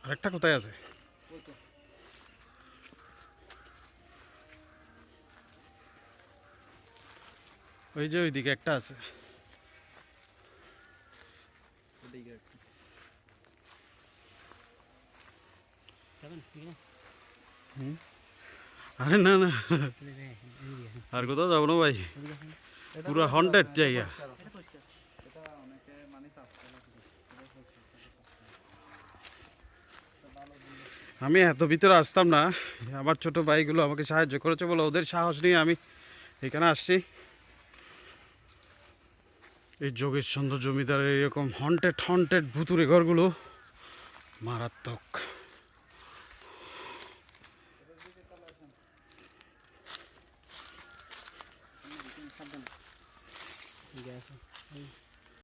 আরেকটা কোথায় আছে? ওই যে ওইদিকে একটা আছে। আরে না না, আর কোথাও যাবো না ভাই, পুরো হন্টেড জায়গা। আমি এত ভিতরে আসতাম না, আমার ছোট ভাইগুলো আমাকে সাহায্য করেছে বলে ওদের সাহস নিয়ে আমি এখানে আসছি। এই যোগেশ চন্দ্র জমিদারের এরকম হন্টেড ভুতুরে ঘরগুলো মারাত্মক।